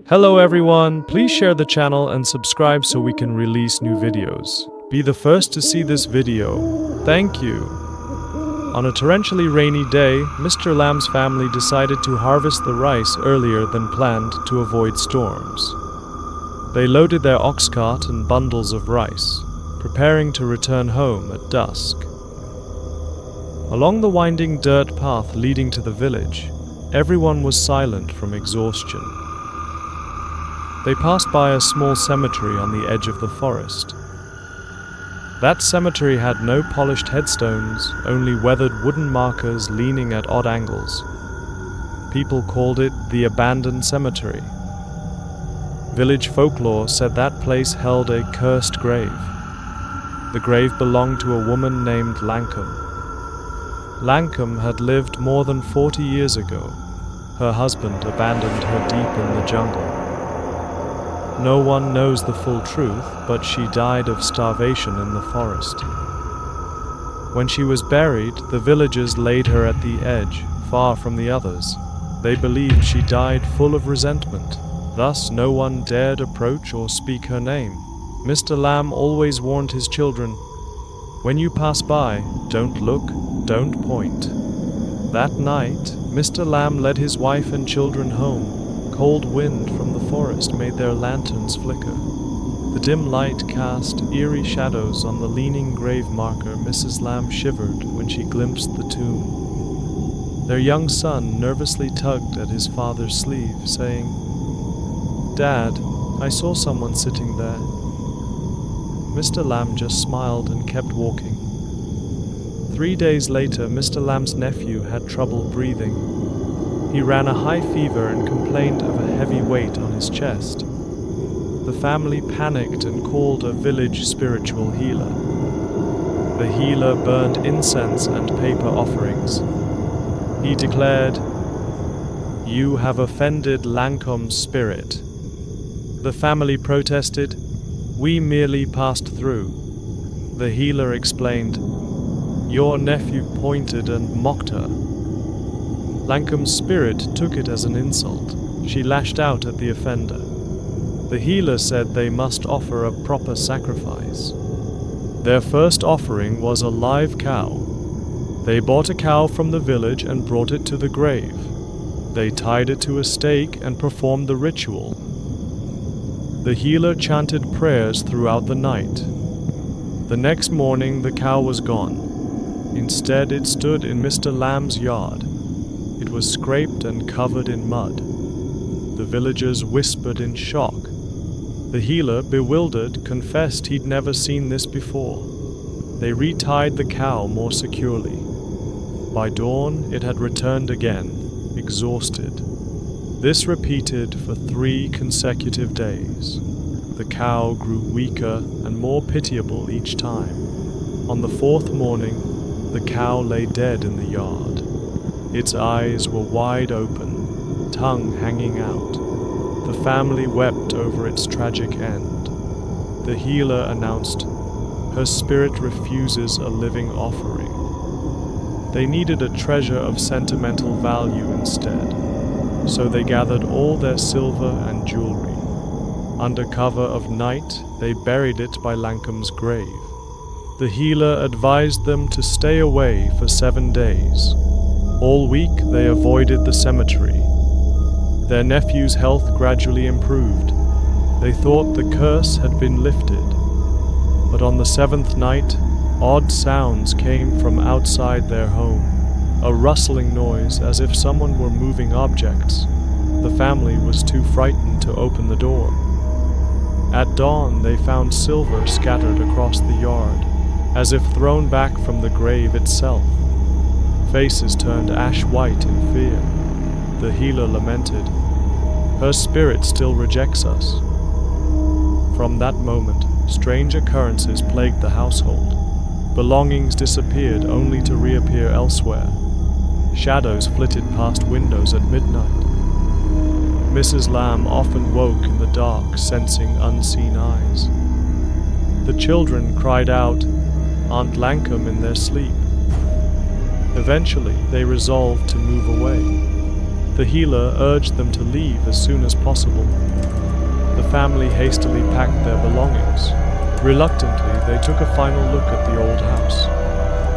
Hello everyone, please share the channel and subscribe so we can release new videos. Be the first to see this video. Thank you. On a torrentially rainy day, Mr. Lamb's family decided to harvest the rice earlier than planned to avoid storms. They loaded their ox cart and bundles of rice, preparing to return home at dusk. Along the winding dirt path leading to the village, everyone was silent from exhaustion. They passed by a small cemetery on the edge of the forest. That cemetery had no polished headstones, only weathered wooden markers leaning at odd angles. People called it the abandoned cemetery. Village folklore said that place held a cursed grave. The grave belonged to a woman named Lancom. Lancom had lived more than 40 years ago. Her husband abandoned her deep in the jungle. No one knows the full truth, but she died of starvation in the forest. When she was buried, the villagers laid her at the edge, far from the others. They believed she died full of resentment. Thus, no one dared approach or speak her name. Mr. Lamb always warned his children, "When you pass by, don't look, don't point." That night, Mr. Lamb led his wife and children home. Cold wind from the forest made their lanterns flicker. The dim light cast eerie shadows on the leaning grave marker. Mrs. Lamb shivered when she glimpsed the tomb. Their young son nervously tugged at his father's sleeve, saying, "Dad, I saw someone sitting there." Mr. Lamb just smiled and kept walking. 3 days later, Mr. Lamb's nephew had trouble breathing. He ran a high fever and complained of a heavy weight on his chest. The family panicked and called a village spiritual healer. The healer burned incense and paper offerings. He declared, "You have offended Lancom's spirit." The family protested, "We merely passed through." The healer explained, "Your nephew pointed and mocked her." Lancom's spirit took it as an insult. She lashed out at the offender. The healer said they must offer a proper sacrifice. Their first offering was a live cow. They bought a cow from the village and brought it to the grave. They tied it to a stake and performed the ritual. The healer chanted prayers throughout the night. The next morning, the cow was gone. Instead, it stood in Mr. Lamb's yard. It was scraped and covered in mud. The villagers whispered in shock. The healer, bewildered, confessed he'd never seen this before. They retied the cow more securely. By dawn, it had returned again, exhausted. This repeated for 3 consecutive days. The cow grew weaker and more pitiable each time. On the 4th morning, the cow lay dead in the yard. Its eyes were wide open, tongue hanging out. The family wept over its tragic end. The healer announced, "Her spirit refuses a living offering." They needed a treasure of sentimental value instead, so they gathered all their silver and jewelry. Under cover of night, they buried it by Lancom's grave. The healer advised them to stay away for 7 days. All week, they avoided the cemetery. Their nephew's health gradually improved. They thought the curse had been lifted. But on the 7th night, odd sounds came from outside their home. A rustling noise as if someone were moving objects. The family was too frightened to open the door. At dawn, they found silver scattered across the yard, as if thrown back from the grave itself. Faces turned ash white in fear. The healer lamented, "Her spirit still rejects us." From that moment, strange occurrences plagued the household. Belongings disappeared only to reappear elsewhere. Shadows flitted past windows at midnight. Mrs. Lamb often woke in the dark, sensing unseen eyes. The children cried out, "Aunt Lancom," in their sleep. Eventually, they resolved to move away. The healer urged them to leave as soon as possible. The family hastily packed their belongings. Reluctantly, they took a final look at the old house.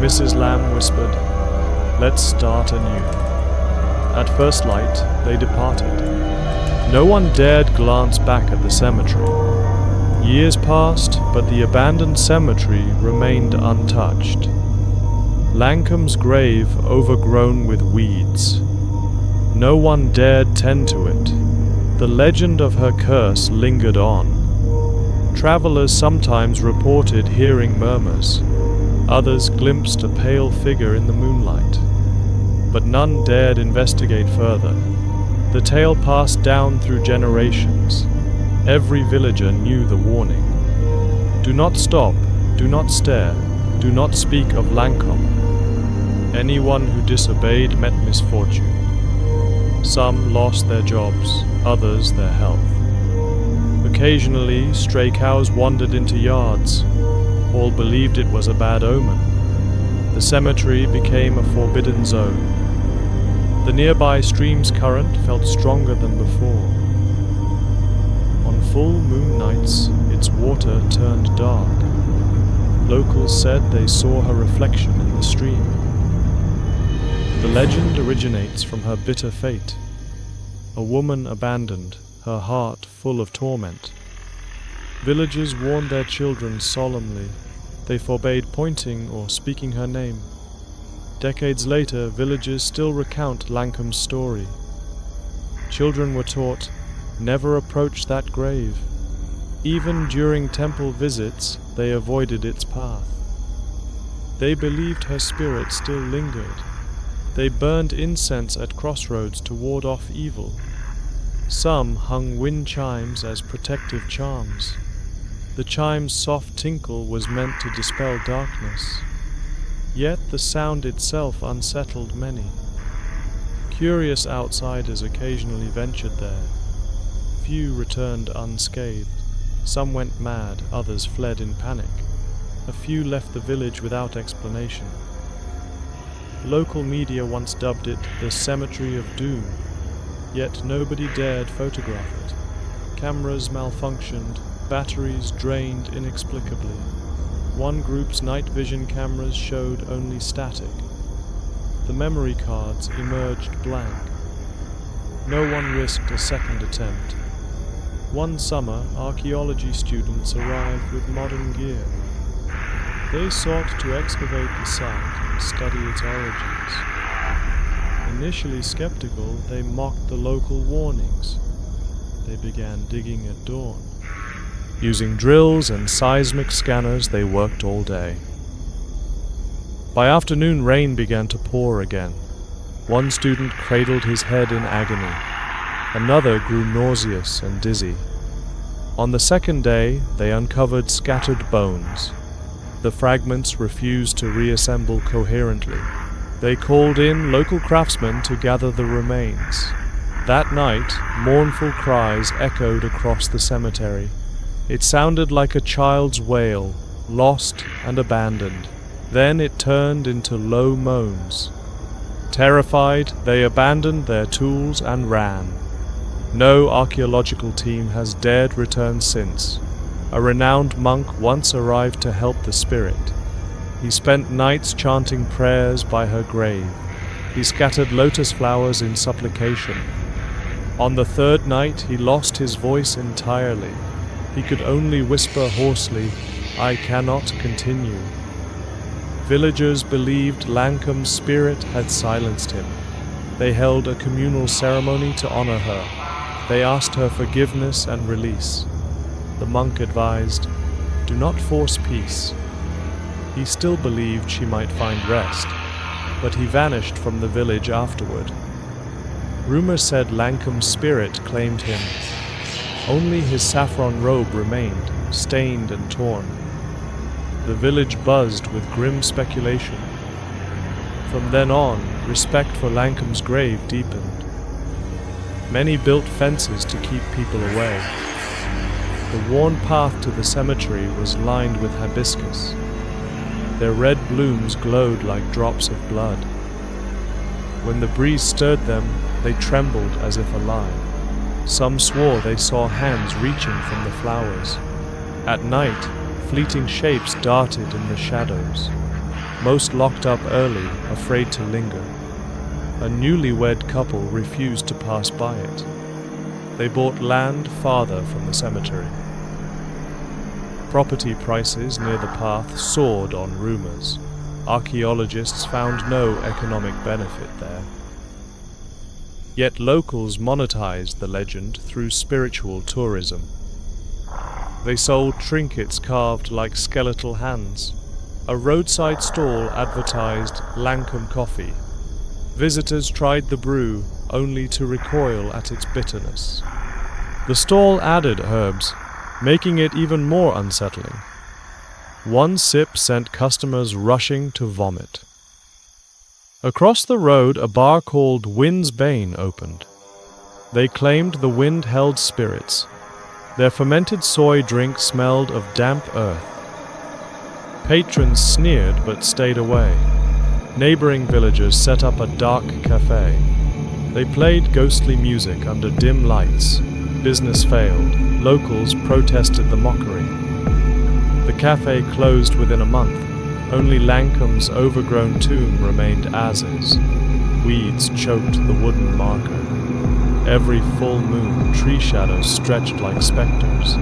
Mrs. Lamb whispered, "Let's start anew." At first light, they departed. No one dared glance back at the cemetery. Years passed, but the abandoned cemetery remained untouched. Lancom's grave overgrown with weeds. No one dared tend to it. The legend of her curse lingered on. Travelers sometimes reported hearing murmurs. Others glimpsed a pale figure in the moonlight. But none dared investigate further. The tale passed down through generations. Every villager knew the warning. Do not stop, do not stare, do not speak of Lancom. Anyone who disobeyed met misfortune. Some lost their jobs, others their health. Occasionally, stray cows wandered into yards. All believed it was a bad omen. The cemetery became a forbidden zone. The nearby stream's current felt stronger than before. On full moon nights, its water turned dark. Locals said they saw her reflection in the stream. The legend originates from her bitter fate. A woman abandoned, her heart full of torment. Villagers warned their children solemnly. They forbade pointing or speaking her name. Decades later, villagers still recount Lancom's story. Children were taught, never approach that grave. Even during temple visits, they avoided its path. They believed her spirit still lingered. They burned incense at crossroads to ward off evil. Some hung wind chimes as protective charms. The chime's soft tinkle was meant to dispel darkness. Yet the sound itself unsettled many. Curious outsiders occasionally ventured there. Few returned unscathed. Some went mad, others fled in panic. A few left the village without explanation. Local media once dubbed it the Cemetery of Doom, yet nobody dared photograph it. Cameras malfunctioned, batteries drained inexplicably. One group's night vision cameras showed only static. The memory cards emerged blank. No one risked a second attempt. One summer, archaeology students arrived with modern gear. They sought to excavate the site and study its origins. Initially skeptical, they mocked the local warnings. They began digging at dawn. Using drills and seismic scanners, they worked all day. By afternoon, rain began to pour again. One student cradled his head in agony. Another grew nauseous and dizzy. On the second day, they uncovered scattered bones. The fragments refused to reassemble coherently. They called in local craftsmen to gather the remains. That night, mournful cries echoed across the cemetery. It sounded like a child's wail, lost and abandoned. Then it turned into low moans. Terrified, they abandoned their tools and ran. No archaeological team has dared return since. A renowned monk once arrived to help the spirit. He spent nights chanting prayers by her grave. He scattered lotus flowers in supplication. On the third night, he lost his voice entirely. He could only whisper hoarsely, "I cannot continue." Villagers believed Lancom's spirit had silenced him. They held a communal ceremony to honor her. They asked her forgiveness and release. The monk advised, "Do not force peace." He still believed she might find rest, but he vanished from the village afterward. Rumor said Lancom's spirit claimed him. Only his saffron robe remained, stained and torn. The village buzzed with grim speculation. From then on, respect for Lancom's grave deepened. Many built fences to keep people away. The worn path to the cemetery was lined with hibiscus. Their red blooms glowed like drops of blood. When the breeze stirred them, They trembled as if alive. Some swore they saw hands reaching from the flowers. At night, fleeting shapes darted in the shadows. Most locked up early, afraid to linger. A newlywed couple refused to pass by it. They bought land farther from the cemetery. Property prices near the path soared on rumors. Archaeologists found no economic benefit there. Yet locals monetized the legend through spiritual tourism. They sold trinkets carved like skeletal hands. A roadside stall advertised Lancom coffee. Visitors tried the brew, only to recoil at its bitterness. The stall added herbs, making it even more unsettling. One sip sent customers rushing to vomit. Across the road, a bar called Wind's Bane opened. They claimed the wind held spirits. Their fermented soy drink smelled of damp earth. Patrons sneered but stayed away. Neighboring villagers set up a dark cafe. They played ghostly music under dim lights. Business failed. Locals protested the mockery. The cafe closed within a month. Only Lancom's overgrown tomb remained as is. Weeds choked the wooden marker. Every full moon, tree shadows stretched like specters.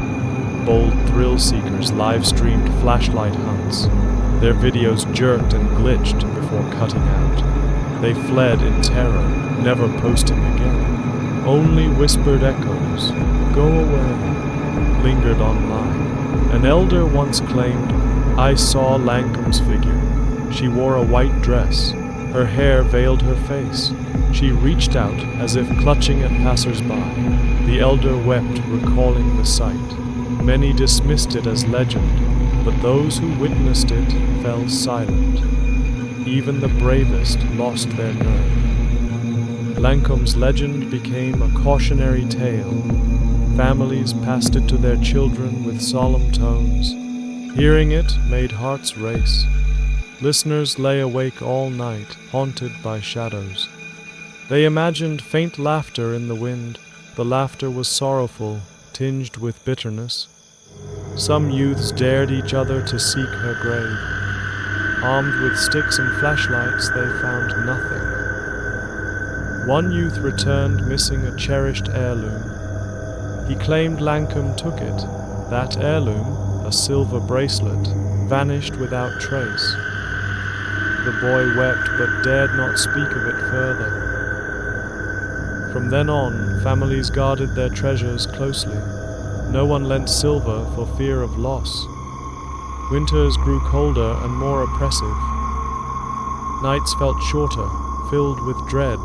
Bold thrill-seekers live-streamed flashlight hunts. Their videos jerked and glitched before cutting out. They fled in terror, never posting again. Only whispered echoes, "Go away," lingered online. An elder once claimed, "I saw Lancom's figure. She wore a white dress. Her hair veiled her face. She reached out as if clutching at passers-by." The elder wept, recalling the sight. Many dismissed it as legend, but those who witnessed it fell silent. Even the bravest lost their nerve. Lancom's legend became a cautionary tale. Families passed it to their children with solemn tones. Hearing it made hearts race. Listeners lay awake all night, haunted by shadows. They imagined faint laughter in the wind. The laughter was sorrowful, tinged with bitterness. Some youths dared each other to seek her grave. Armed with sticks and flashlights, they found nothing. One youth returned missing a cherished heirloom. He claimed Lancom took it. That heirloom, a silver bracelet, vanished without trace. The boy wept but dared not speak of it further. From then on, families guarded their treasures closely. No one lent silver for fear of loss. Winters grew colder and more oppressive. Nights felt shorter, filled with dread.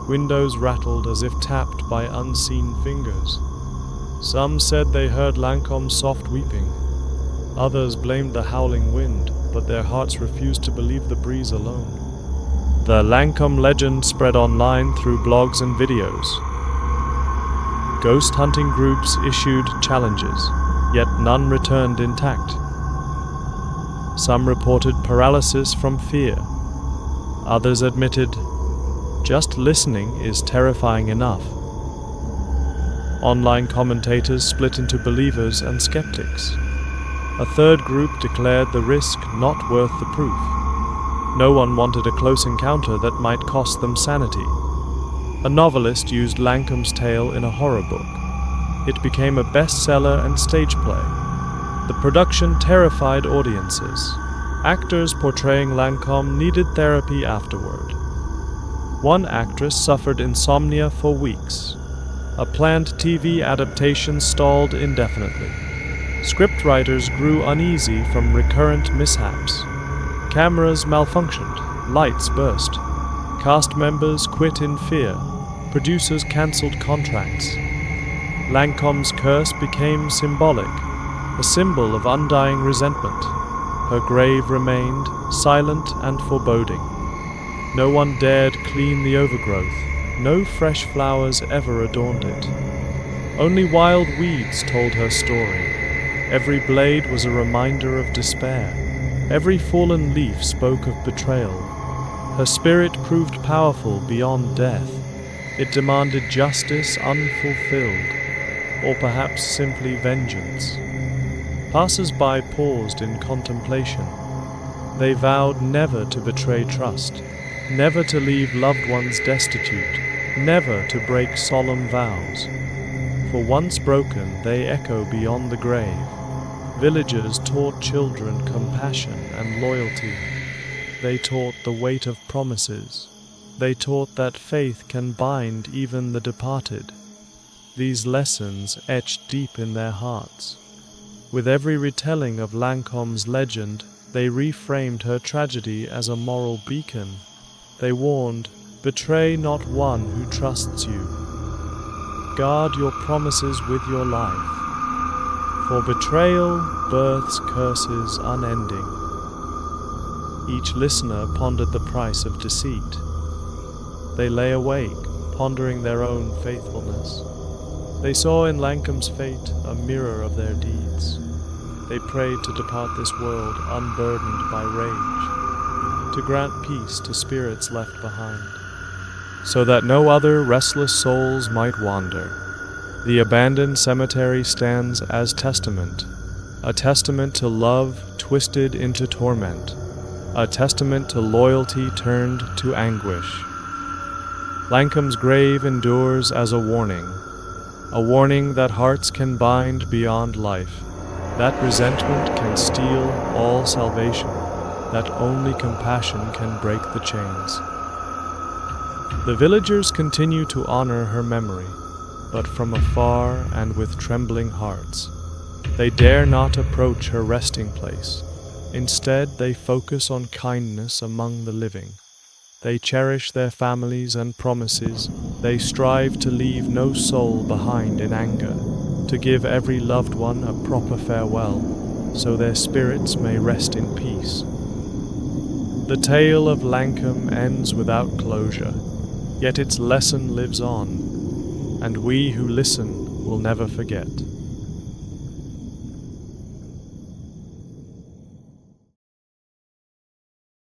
Windows rattled as if tapped by unseen fingers. Some said they heard Lancom's soft weeping. Others blamed the howling wind, but their hearts refused to believe the breeze alone. The Lancom legend spread online through blogs and videos. Ghost hunting groups issued challenges, yet none returned intact. Some reported paralysis from fear. Others admitted, "Just listening is terrifying enough." Online commentators split into believers and skeptics. A third group declared the risk not worth the proof. No one wanted a close encounter that might cost them sanity. A novelist used Lancom's tale in a horror book. It became a bestseller and stage play. The production terrified audiences. Actors portraying Lancom needed therapy afterward. One actress suffered insomnia for weeks. A planned TV adaptation stalled indefinitely. Scriptwriters grew uneasy from recurrent mishaps. Cameras malfunctioned, lights burst. Cast members quit in fear. Producers cancelled contracts. Lancom's curse became symbolic, a symbol of undying resentment. Her grave remained silent and foreboding. No one dared clean the overgrowth. No fresh flowers ever adorned it. Only wild weeds told her story. Every blade was a reminder of despair. Every fallen leaf spoke of betrayal. Her spirit proved powerful beyond death. It demanded justice unfulfilled, or perhaps simply vengeance. Passers-by paused in contemplation. They vowed never to betray trust, never to leave loved ones destitute, never to break solemn vows. For once broken, they echo beyond the grave. Villagers taught children compassion and loyalty. They taught the weight of promises. They taught that faith can bind even the departed. These lessons etched deep in their hearts. With every retelling of Lancom's legend, they reframed her tragedy as a moral beacon. They warned, "Betray not one who trusts you. Guard your promises with your life. For betrayal births curses unending." Each listener pondered the price of deceit. They lay awake, pondering their own faithfulness. They saw in Lancom's fate a mirror of their deeds. They prayed to depart this world unburdened by rage, to grant peace to spirits left behind, so that no other restless souls might wander. The abandoned cemetery stands as testament, a testament to love twisted into torment, a testament to loyalty turned to anguish. Lancom's grave endures as a warning that hearts can bind beyond life, that resentment can steal all salvation, that only compassion can break the chains. The villagers continue to honor her memory, but from afar and with trembling hearts. They dare not approach her resting place. Instead, they focus on kindness among the living. They cherish their families and promises. They strive to leave no soul behind in anger, to give every loved one a proper farewell, so their spirits may rest in peace. The tale of Lancom ends without closure, yet its lesson lives on, and we who listen will never forget.